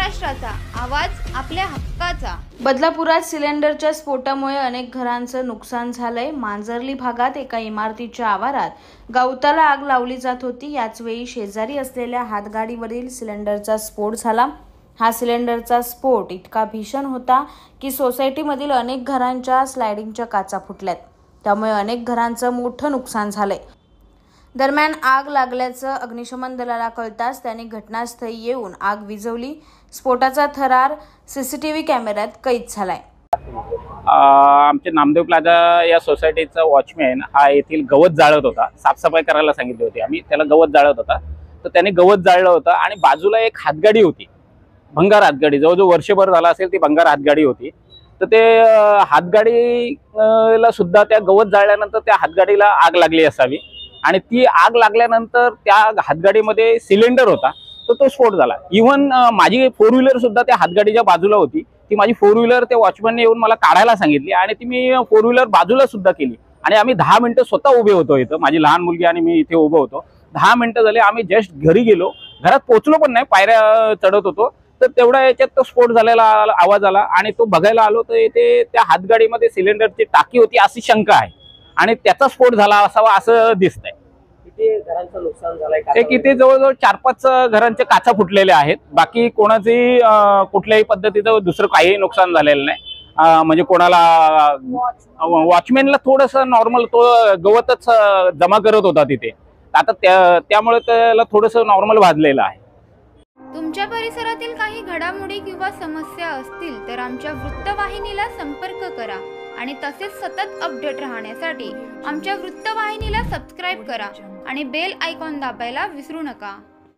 महाराष्ट्राचा आवाज आपल्या हक्काचा। बदलापुरात सिलेंडरच्या स्फोटामुळे अनेक घरांचं नुकसान झालंय। मांजर्ली भागात एका इमारतीच्या आवारात गवताला आग लावली जात होती। याच वेळी शेजारी असलेल्या हातगाडीवरील सिलेंडरचा स्फोट झाला। हा सिलेंडरचा स्फोट इतका भीषण होता की सोसायटीमधील अनेक घरांच्या स्लायडिंगच्या काचा फुटल्यात। त्यामुळे अनेक घरांचं मोठं नुकसान झालंय। दरम्यान आग लागल्याचं अग्निशमन दलाला कळताच त्यांनी घटनास्थळी येऊन आग विझवली। स्फोटाचा थरार सीसीटीव्ही कॅमेऱ्यात कैद झालाय। आमचे नामदेव प्लाझा या सोसायटीचा वॉचमॅन हा येथील गवत जाळत होता। साफसफाई करायला सांगितली होती आम्ही, त्याला गवत जाळत होता। तर त्याने गवत जाळलं होतं आणि बाजूला एक हातगाडी होती, भंगार हातगाडी, जवळजवळ वर्षभर झाला असेल ती भंगार हातगाडी होती। तर ते हातगाडीला सुद्धा त्या गवत जाळल्यानंतर त्या हातगाडीला आग लागली असावी आणि ती आग लागल्यानंतर त्या हातगाडीमध्ये सिलेंडर होता, तर तो स्फोट झाला। इव्हन माझी फोर व्हीलर सुद्धा त्या हातगाडीच्या बाजूला होती। ती माझी फोर व्हीलर त्या वॉचमॅनने येऊन मला काढायला सांगितली आणि ती मी फोर व्हीलर बाजूला सुद्धा केली आणि आम्ही 10 मिनिटं स्वतः उभे होतो इथं। माझी लहान मुलगी आणि मी इथे उभे होतो। 10 मिनिटं झाले, आम्ही जस्ट घरी गेलो, घरात पोहोचलो पण नाही, पायऱ्या चढत होतो। तर तेवढ्या याच्यात तो स्फोट झालेला आवाज आला आणि तो बघायला आलो तर इथे त्या हातगाडीमध्ये सिलेंडरची टाकी होती अशी शंका आहे आणि त्याचा स्फोट झाला असावा असं दिसतंय। घरांचं नुकसान झालंय? एक इथे जवळजवळ 4-5 घरांचे काचा फुटलेले आहेत। बाकी कोणाचंही कुठल्याही पद्धतीचं दुसरं काही नुकसान झालेलं नाही। म्हणजे कोणाला वॉचमॅनला थोडंसं नॉर्मल तो गवतच जमा करत होता तिथे, आता त्यामुळे त्याला थोडंसं नॉर्मल भाजलेलं आहे। तुमच्या परिसरातील काही घडामोडी किंवा समस्या असतील तर आमच्या वृत्तवाहिनीला संपर्क करा आणि तसेच सतत अपडेट राहण्यासाठी आमच्या वृत्तवाहिनीला सबस्क्राइब करा आणि बेल आयकॉन दाबायला विसरू नका।